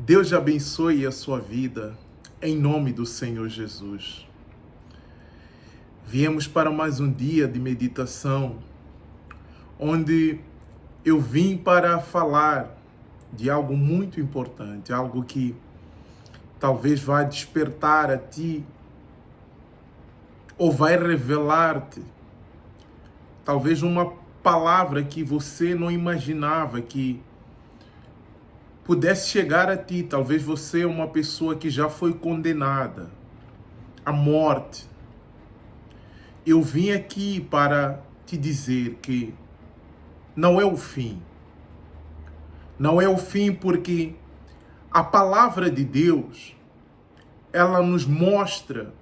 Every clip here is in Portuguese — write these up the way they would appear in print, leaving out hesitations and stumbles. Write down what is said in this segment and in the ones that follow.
Deus abençoe a sua vida, em nome do Senhor Jesus. Viemos para mais um dia de meditação, onde eu vim para falar de algo muito importante, algo que talvez vá despertar a ti, ou vai revelar-te, talvez uma palavra que você não imaginava que pudesse chegar a ti. Talvez você é uma pessoa que já foi condenada à morte. Eu vim aqui para te dizer que não é o fim. Não é o fim, porque a palavra de Deus, ela nos mostra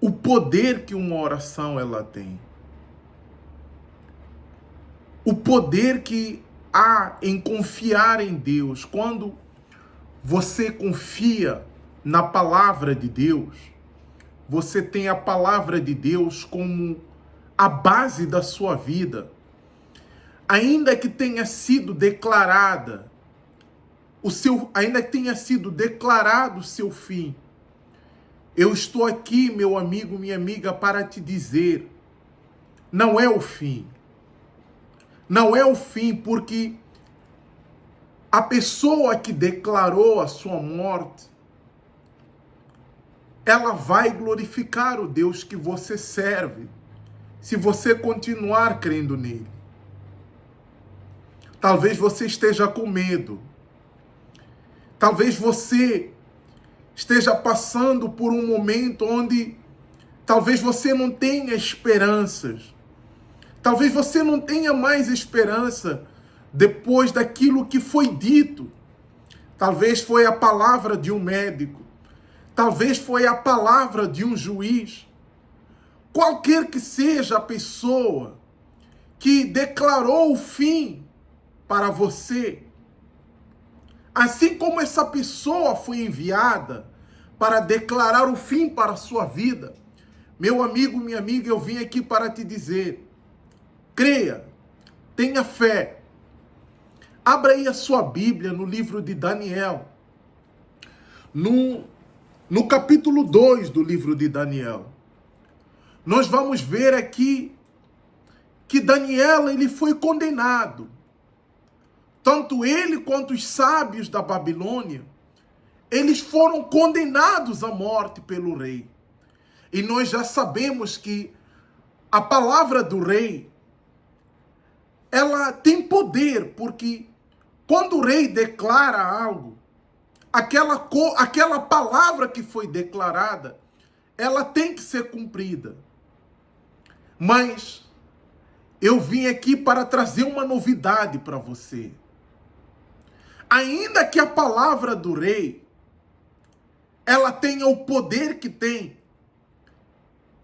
o poder que uma oração ela tem. O poder que há em confiar em Deus. Quando você confia na palavra de Deus, você tem a palavra de Deus como a base da sua vida. Ainda que tenha sido declarada ainda que tenha sido declarado o seu fim, eu estou aqui, meu amigo, minha amiga, para te dizer, não é o fim. Não é o fim, porque a pessoa que declarou a sua morte, ela vai glorificar o Deus que você serve, se você continuar crendo nele. Talvez você esteja com medo. Talvez você esteja passando por um momento onde talvez você não tenha esperanças. Talvez você não tenha mais esperança depois daquilo que foi dito. Talvez foi a palavra de um médico. Talvez foi a palavra de um juiz. Qualquer que seja a pessoa que declarou o fim para você, assim como essa pessoa foi enviada para declarar o fim para a sua vida, meu amigo, minha amiga, eu vim aqui para te dizer, creia, tenha fé. Abra aí a sua Bíblia no livro de Daniel. No capítulo 2 do livro de Daniel. Nós vamos ver aqui que Daniel ele foi condenado. Tanto ele quanto os sábios da Babilônia, eles foram condenados à morte pelo rei. E nós já sabemos que a palavra do rei, ela tem poder, porque quando o rei declara algo, aquela palavra que foi declarada, ela tem que ser cumprida. Mas eu vim aqui para trazer uma novidade para você. Ainda que a palavra do rei, ela tenha o poder que tem,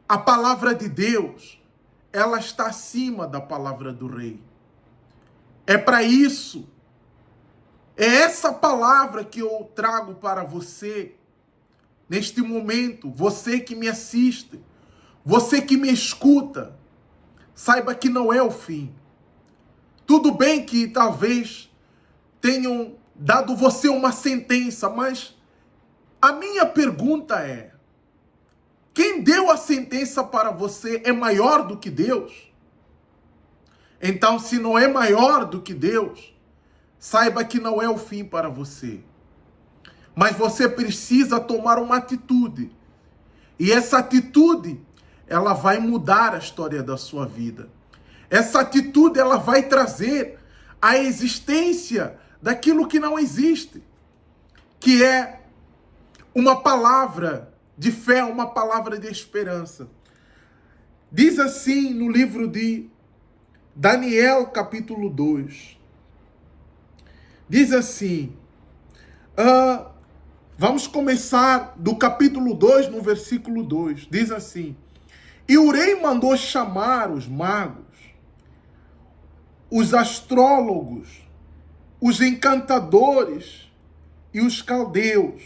a palavra de Deus, ela está acima da palavra do rei. É para isso. É essa palavra que eu trago para você, neste momento, você que me assiste, você que me escuta, saiba que não é o fim. Tudo bem que talvez tenham dado você uma sentença, mas a minha pergunta é, quem deu a sentença para você é maior do que Deus? Então, se não é maior do que Deus, saiba que não é o fim para você. Mas você precisa tomar uma atitude. E essa atitude, ela vai mudar a história da sua vida. Essa atitude, ela vai trazer a existência daquilo que não existe. Que é uma palavra de fé, uma palavra de esperança. Diz assim no livro de Daniel, capítulo 2. Diz assim, vamos começar do capítulo 2, no versículo 2. Diz assim, e o rei mandou chamar os magos, os astrólogos, os encantadores e os caldeus,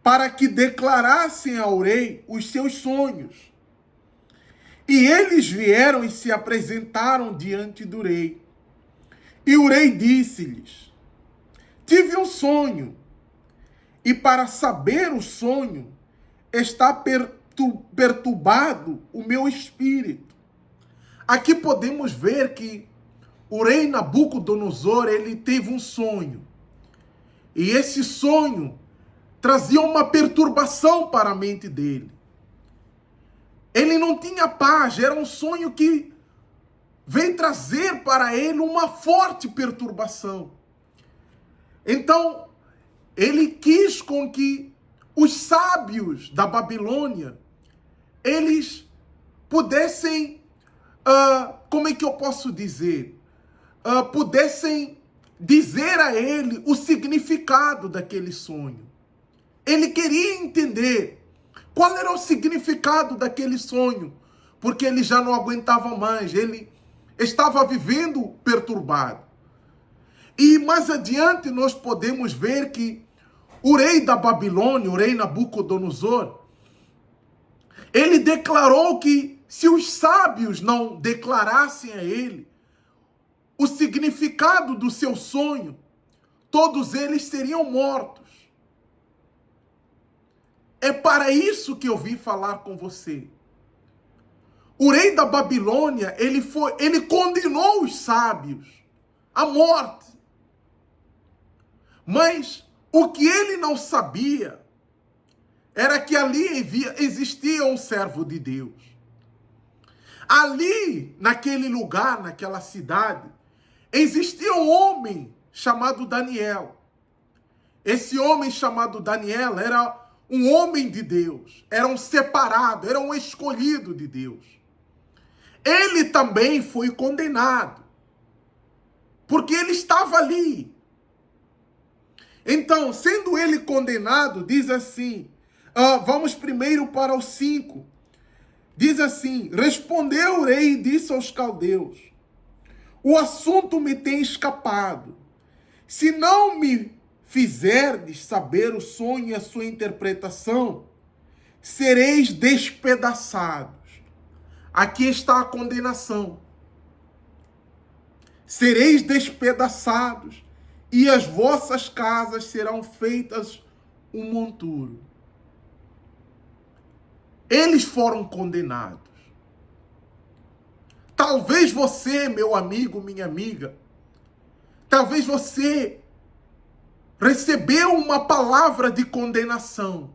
para que declarassem ao rei os seus sonhos. E eles vieram e se apresentaram diante do rei. E o rei disse-lhes, tive um o sonho, e para saber o sonho está perturbado o meu espírito. Aqui podemos ver que o rei Nabucodonosor, ele teve um sonho. E esse sonho trazia uma perturbação para a mente dele. Ele não tinha paz, era um sonho que veio trazer para ele uma forte perturbação. Então, ele quis com que os sábios da Babilônia, eles pudessem, como é que eu posso dizer? Pudessem dizer a ele o significado daquele sonho. Ele queria entender qual era o significado daquele sonho, porque ele já não aguentava mais, ele estava vivendo perturbado. E mais adiante nós podemos ver que o rei da Babilônia, o rei Nabucodonosor, ele declarou que se os sábios não declarassem a ele o significado do seu sonho, todos eles seriam mortos. É para isso que eu vim falar com você. O rei da Babilônia, ele condenou os sábios à morte. Mas o que ele não sabia era que ali existia um servo de Deus. Ali, naquele lugar, naquela cidade, existia um homem chamado Daniel. Esse homem chamado Daniel era um homem de Deus, era um separado, era um escolhido de Deus. Ele também foi condenado, porque ele estava ali. Então, sendo ele condenado, diz assim, vamos primeiro para o 5. Diz assim: respondeu o rei e disse aos caldeus: o assunto me tem escapado. Se não me fizerdes saber o sonho e a sua interpretação, sereis despedaçados. Aqui está a condenação. Sereis despedaçados, e as vossas casas serão feitas um monturo. Eles foram condenados. Talvez você, meu amigo, minha amiga, talvez você recebeu uma palavra de condenação.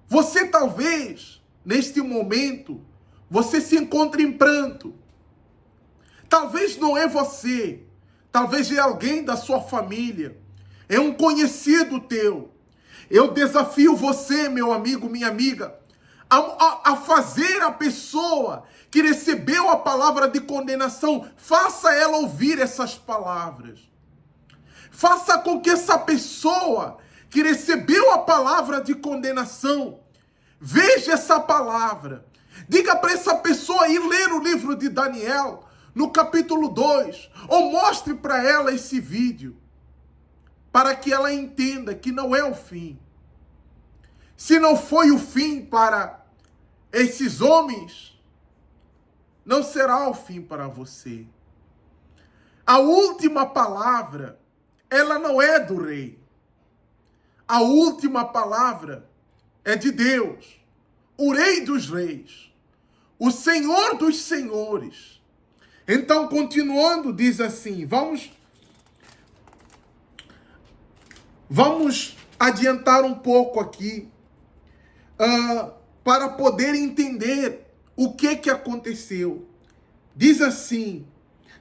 Você talvez, neste momento, você se encontre em pranto. Talvez não é você, talvez é alguém da sua família, é um conhecido teu. Eu desafio você, meu amigo, minha amiga, a fazer a pessoa que recebeu a palavra de condenação, faça ela ouvir essas palavras. Faça com que essa pessoa que recebeu a palavra de condenação veja essa palavra. Diga para essa pessoa ir ler o livro de Daniel, no capítulo 2, ou mostre para ela esse vídeo, para que ela entenda que não é o fim. Se não foi o fim para esses homens, não será o fim para você. A última palavra, ela não é do rei. A última palavra é de Deus, o Rei dos Reis, o Senhor dos Senhores. Então, continuando, diz assim, vamos adiantar um pouco aqui, para poder entender o que aconteceu. Diz assim,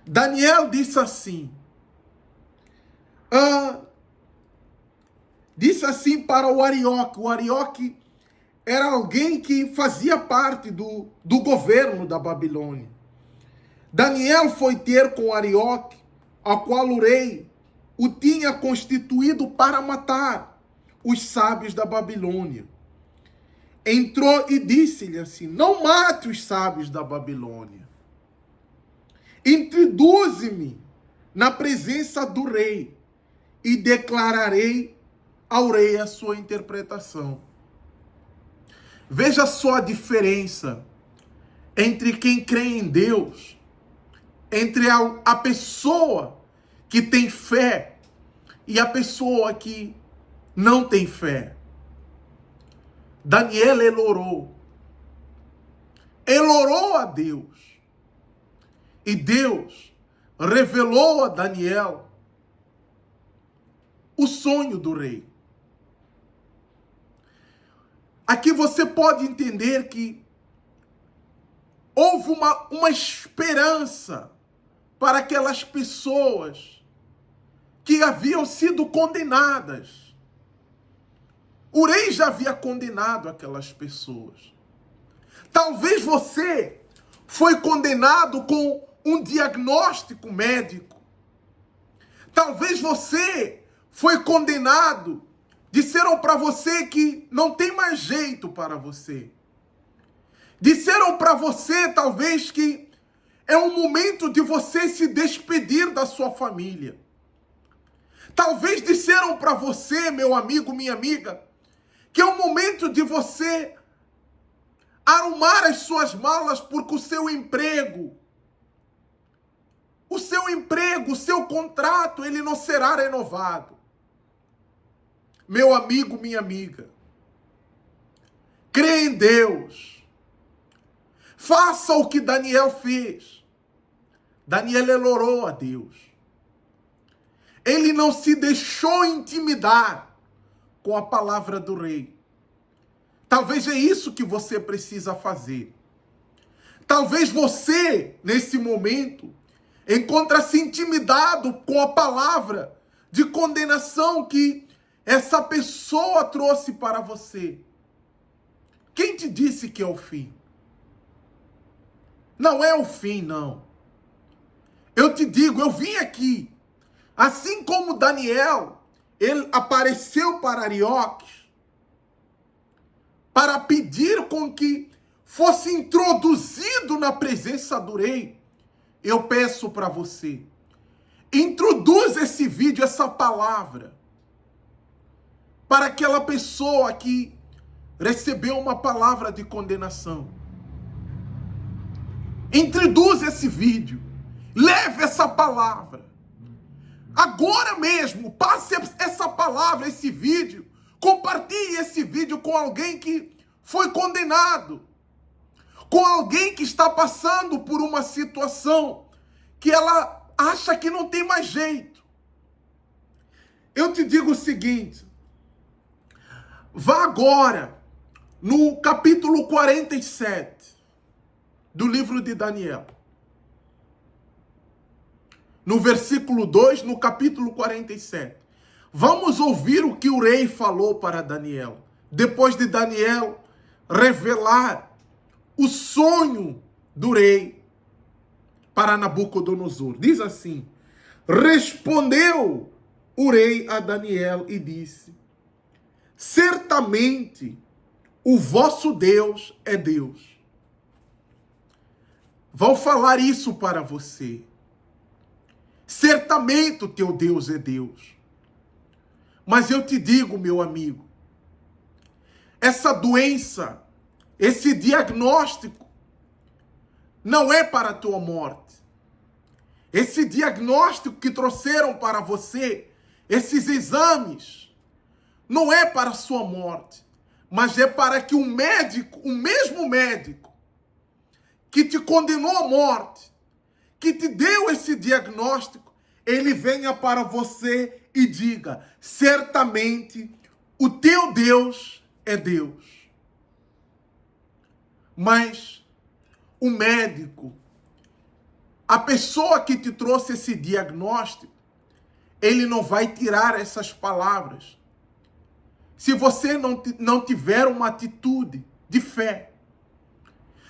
Daniel disse assim, disse assim para o Arioque. O Arioque era alguém que fazia parte do governo da Babilônia. Daniel foi ter com Arioque, a qual o rei o tinha constituído para matar os sábios da Babilônia. Entrou e disse-lhe assim, não mate os sábios da Babilônia. Introduze-me na presença do rei e declararei ao rei a sua interpretação. Veja só a diferença entre quem crê em Deus, entre a pessoa que tem fé e a pessoa que não tem fé. Daniel, ele orou a Deus. E Deus revelou a Daniel o sonho do rei. Aqui você pode entender que houve uma esperança para aquelas pessoas que haviam sido condenadas. O rei já havia condenado aquelas pessoas. Talvez você foi condenado com um diagnóstico médico. Talvez você foi condenado, disseram para você que não tem mais jeito para você. Disseram para você, talvez, que é um momento de você se despedir da sua família. Talvez disseram para você, meu amigo, minha amiga, que é um momento de você arrumar as suas malas porque o seu emprego, o seu contrato, ele não será renovado. Meu amigo, minha amiga, crê em Deus. Faça o que Daniel fez. Daniel, ele orou a Deus. Ele não se deixou intimidar com a palavra do rei. Talvez é isso que você precisa fazer. Talvez você, nesse momento, encontre-se intimidado com a palavra de condenação que essa pessoa trouxe para você. Quem te disse que é o fim? Não é o fim, não. Eu te digo, eu vim aqui, assim como Daniel, ele apareceu para Arioques, para pedir com que fosse introduzido na presença do rei. Eu peço para você, introduza esse vídeo, essa palavra, para aquela pessoa que recebeu uma palavra de condenação. Introduza esse vídeo, leve essa palavra. Agora mesmo, passe essa palavra, esse vídeo, compartilhe esse vídeo com alguém que foi condenado, com alguém que está passando por uma situação que ela acha que não tem mais jeito. Eu te digo o seguinte, vá agora no capítulo 47 do livro de Daniel. No versículo 2, no capítulo 47. Vamos ouvir o que o rei falou para Daniel. Depois de Daniel revelar o sonho do rei para Nabucodonosor. Diz assim: respondeu o rei a Daniel e disse: certamente o vosso Deus é Deus. Vou falar isso para você. Certamente o teu Deus é Deus. Mas eu te digo, meu amigo, essa doença, esse diagnóstico, não é para a tua morte. Esse diagnóstico que trouxeram para você, esses exames, não é para a sua morte, mas é para que o médico, o mesmo médico, que te condenou à morte, que te deu esse diagnóstico, ele venha para você e diga: certamente o teu Deus é Deus. Mas o médico, a pessoa que te trouxe esse diagnóstico, ele não vai tirar essas palavras se você não tiver uma atitude de fé.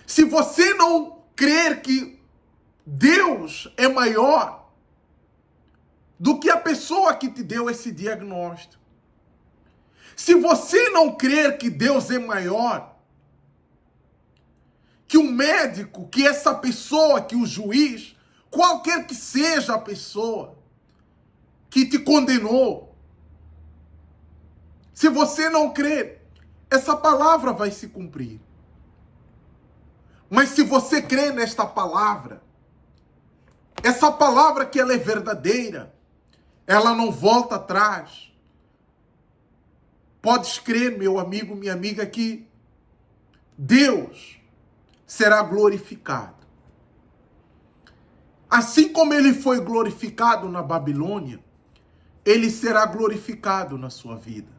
Se você não crer que Deus é maior do que a pessoa que te deu esse diagnóstico. Se você não crer que Deus é maior, que o médico, que essa pessoa, que o juiz, qualquer que seja a pessoa que te condenou, se você não crer, essa palavra vai se cumprir. Mas se você crê nesta palavra, essa palavra que ela é verdadeira, ela não volta atrás. Podes crer, meu amigo, minha amiga, que Deus será glorificado. Assim como ele foi glorificado na Babilônia, ele será glorificado na sua vida.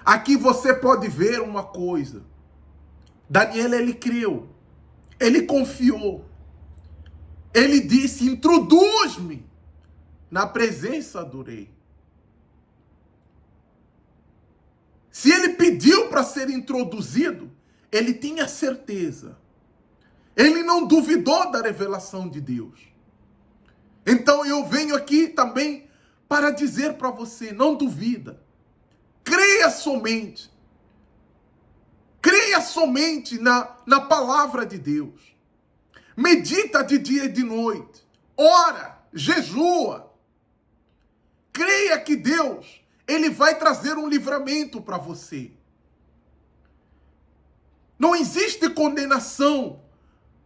Aqui você pode ver uma coisa. Daniel, ele creu, ele confiou. Ele disse: introduz-me na presença do rei. Se ele pediu para ser introduzido, ele tinha certeza. Ele não duvidou da revelação de Deus. Então eu venho aqui também para dizer para você, não duvida. Creia somente. Creia somente na palavra de Deus. Medita de dia e de noite. Ora, jejua. Creia que Deus, ele vai trazer um livramento para você. Não existe condenação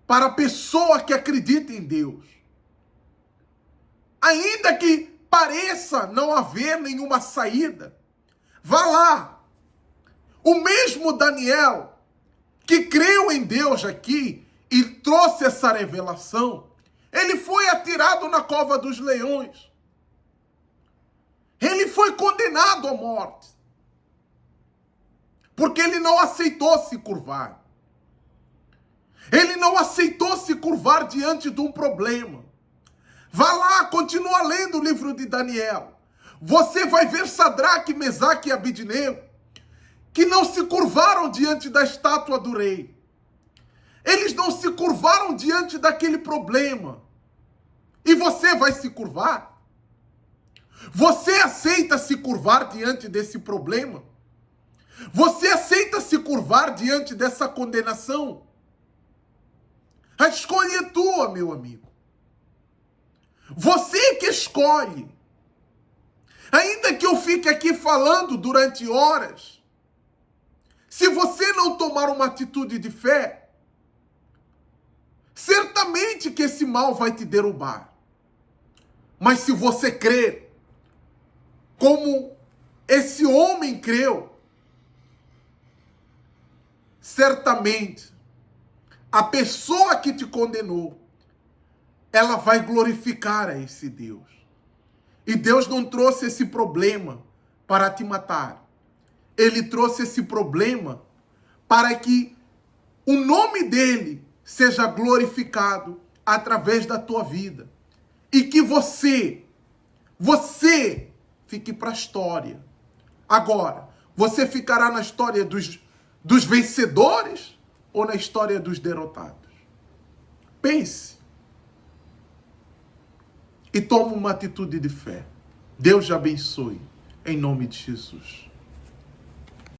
para a pessoa que acredita em Deus. Ainda que pareça não haver nenhuma saída, vá lá. O mesmo Daniel, que creu em Deus aqui e trouxe essa revelação, ele foi atirado na cova dos leões. Ele foi condenado à morte. Porque ele não aceitou se curvar. Ele não aceitou se curvar diante de um problema. Vá lá, continua lendo o livro de Daniel. Você vai ver Sadraque, Mesaque e Abidnego, que não se curvaram diante da estátua do rei. Eles não se curvaram diante daquele problema. E você vai se curvar? Você aceita se curvar diante desse problema? Você aceita se curvar diante dessa condenação? A escolha é tua, meu amigo. Você que escolhe. Ainda que eu fique aqui falando durante horas, se você não tomar uma atitude de fé, certamente que esse mal vai te derrubar. Mas se você crer, como esse homem creu, certamente a pessoa que te condenou, ela vai glorificar a esse Deus. E Deus não trouxe esse problema para te matar. Ele trouxe esse problema para que o nome dele seja glorificado através da tua vida. E que você fique para a história. Agora, você ficará na história dos vencedores ou na história dos derrotados? Pense. E tome uma atitude de fé. Deus te abençoe. Em nome de Jesus.